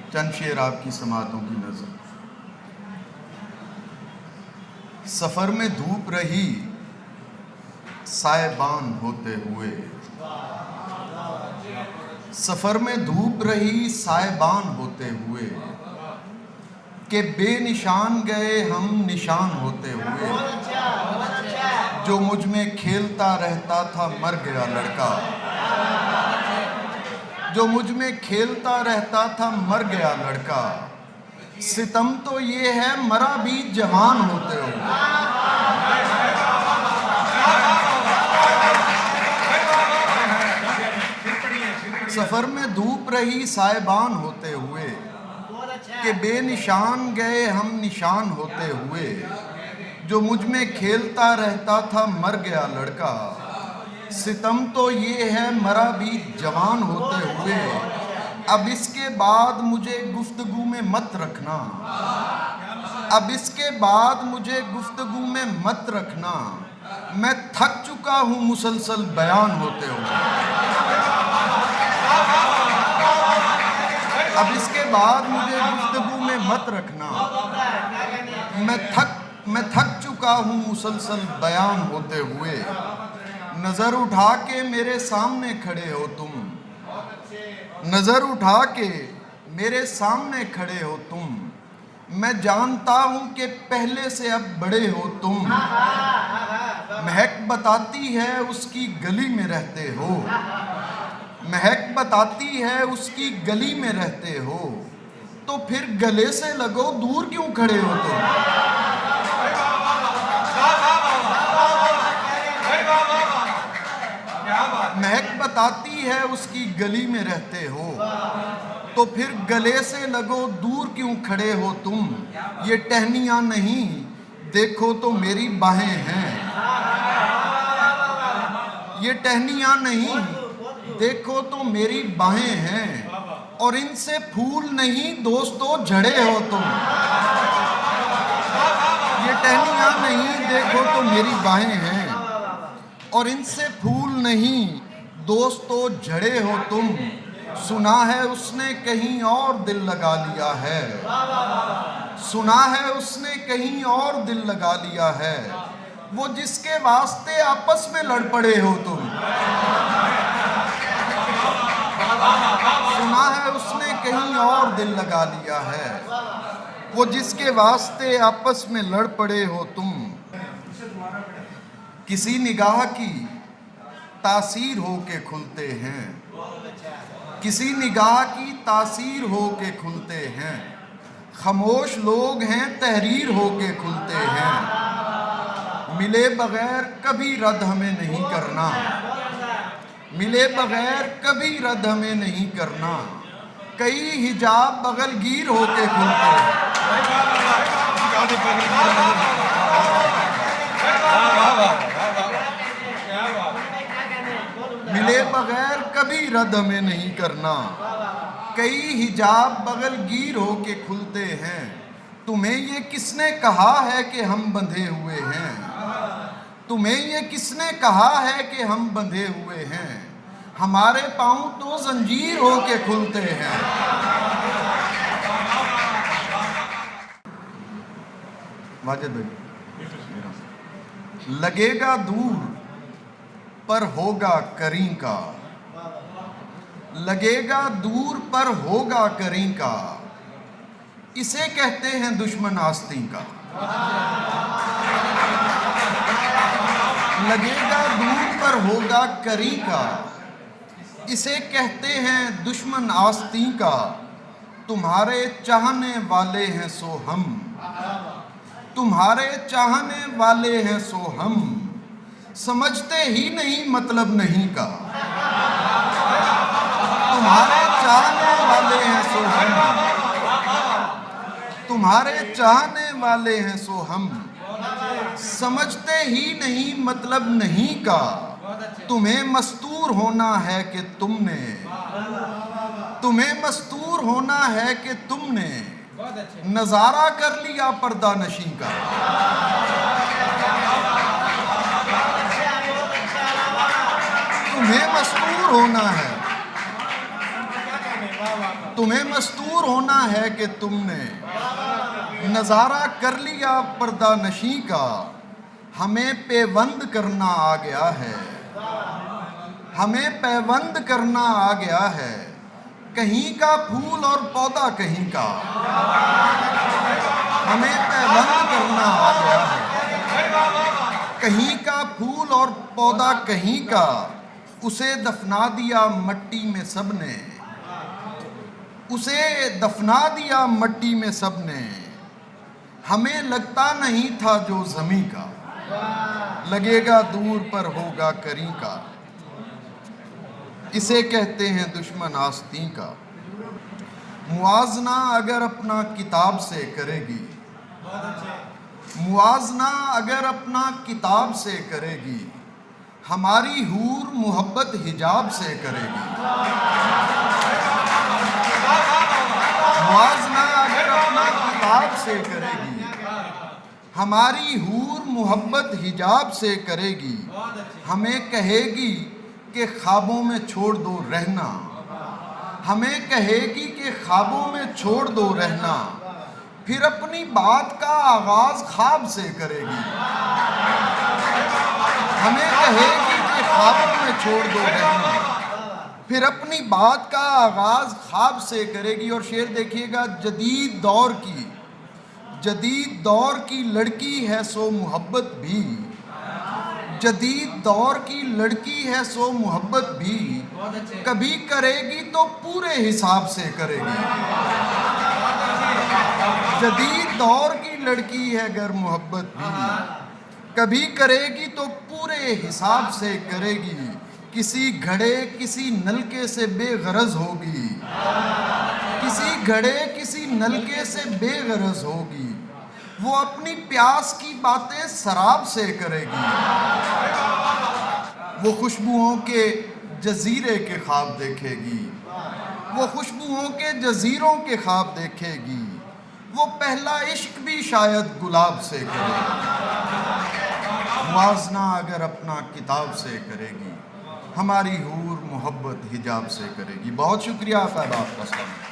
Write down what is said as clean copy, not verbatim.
चंद शेर आपकी समातों की नज़र। सफ़र में धूप रही सायबान होते हुए, सफ़र में धूप रही सायबान होते हुए, के बेनिशान गए हम निशान होते हुए। जो मुझ में खेलता रहता था मर गया लड़का, जो मुझ में खेलता रहता था मर गया लड़का। सितम तो ये है मरा भी जवान होते हुए। सफ़र में धूप रही सायबान होते हुए, के बेनिशान गए हम निशान होते हुए। जो मुझ में खेलता रहता था मर गया लड़का। सितम तो ये है मरा भी जवान होते हुए। अब इसके बाद मुझे गुफ्तगू में मत रखना, अब इसके बाद मुझे गुफ्तगू में मत रखना। मैं थक चुका हूँ मुसलसल बयान होते हुए। अब इसके बाद मुझे गुफ्तगू में मत रखना। मैं थक चुका हूँ मुसलसल बयान होते हुए। नज़र उठा के मेरे सामने खड़े हो तुम, नज़र उठा के मेरे सामने खड़े हो तुम। मैं जानता हूँ कि पहले से अब बड़े हो तुम। महक बताती है उसकी गली में रहते हो, महक बताती है उसकी गली में रहते हो। तो फिर गले से लगो दूर क्यों खड़े हो तुम। महक बताती है उसकी गली में रहते हो, तो फिर गले से लगो दूर क्यों खड़े हो तुम। ये टहनियाँ नहीं देखो तो मेरी बाहें हैं, ये टहनियाँ नहीं देखो तो मेरी बाहें हैं। और इनसे फूल नहीं दोस्तों झड़े हो तुम। ये टहनियाँ नहीं देखो तो मेरी बाहें हैं, और इनसे फूल नहीं दोस्तों झड़े हो तुम। सुना है उसने कहीं और दिल लगा लिया है, सुना है उसने कहीं और दिल लगा लिया है। वो जिसके वास्ते आपस में लड़ पड़े हो तुम। सुना है उसने कहीं और दिल लगा लिया है, वो जिसके वास्ते आपस में लड़ पड़े हो तुम। किसी निगाह की तासीर हो के खुलते हैं, किसी निगाह की तासीर हो के खुलते हैं। खामोश लोग हैं तहरीर हो के खुलते हैं। मिले बगैर कभी रद्द हमें नहीं करना, मिले बगैर कभी रद्द हमें नहीं करना। कई हिजाब बगलगीर हो के खुलते हैं। मिले बगैर कभी रद्द हमें नहीं करना। कई हिजाब बगलगीर हो के खुलते हैं। तुम्हें ये किसने कहा है कि हम बंधे हुए हैं, तुम्हें ये किसने कहा है कि हम बंधे हुए हैं। हमारे पाँव तो जंजीर हो के खुलते हैं। वाजिद भाई, लगेगा दूर पर होगा करीं का, लगेगा दूर पर होगा करीं का। इसे कहते हैं दुश्मन आस्तीं का। लगेगा दूर पर होगा करीं का, इसे कहते हैं दुश्मन आस्तीं का। तुम्हारे चाहने वाले हैं सो हम, तुम्हारे चाहने वाले हैं सो हम। समझते ही नहीं मतलब नहीं का। तुम्हारे चाहने वाले हैं सो हम, तुम्हारे चाहने वाले हैं सो हम। समझते ही नहीं मतलब नहीं का। तुम्हें मस्तूर होना है कि तुमने, तुम्हें मस्तूर होना है कि तुमने नजारा कर लिया पर्दा नशी का। तुम्हें मस्तूर होना है, तुम्हें मस्तूर होना है कि तुमने नज़ारा कर लिया पर्दा नशी का, हमें पेवंद करना आ गया है, हमें पेवंद करना आ गया है, कहीं का फूल और पौधा कहीं का, हमें पेवंद करना आ गया है, कहीं का फूल और पौधा कहीं का, उसे दफना दिया मट्टी में सबने, उसे दफना दिया मट्टी में सबने, हमें लगता नहीं था जो ज़मीं का, लगेगा दूर पर होगा करीं का, इसे कहते हैं दुश्मन आस्तीं का। मुआजना अगर अपना किताब से करेगी, मुआजना अगर अपना किताब से करेगी, हमारी हूर मोहब्बत हिजाब से करेगी। मुआजना अगर अपना किताब से करेगी, हमारी हूर मोहब्बत हिजाब से करेगी, हमें कहेगी कि ख्वाबों में छोड़ दो रहना, हमें कहेगी कि ख्वाबों में छोड़ दो रहना, फिर अपनी बात का आगाज ख्वाब से करेगी, हमें कहेगी कि ख्वाबों में छोड़ दो रहना, फिर अपनी बात का आगाज ख्वाब से करेगी। और शेर देखिएगा, जदीद दौर की लड़की है सो मोहब्बत भी, जदीद दौर की लड़की है सो मोहब्बत भी, कभी करेगी तो पूरे हिसाब से करेगी। जदीद दौर की लड़की है अगर मोहब्बत भी, कभी करेगी तो पूरे हिसाब से करेगी, किसी घड़े किसी नलके से बेगरज होगी, किसी घड़े किसी नलके से बेगरज होगी, वो अपनी प्यास की बातें शराब से करेगी, वो खुशबुओं के जजीरे के ख्वाब देखेगी, वो खुशबुओं के जजीरों के ख्वाब देखेगी, वो पहला इश्क भी शायद गुलाब से करेगी। मुआजना अगर अपना किताब से करेगी, हमारी हूर मोहब्बत हिजाब से करेगी। बहुत शुक्रिया आपका, आपका सलाम।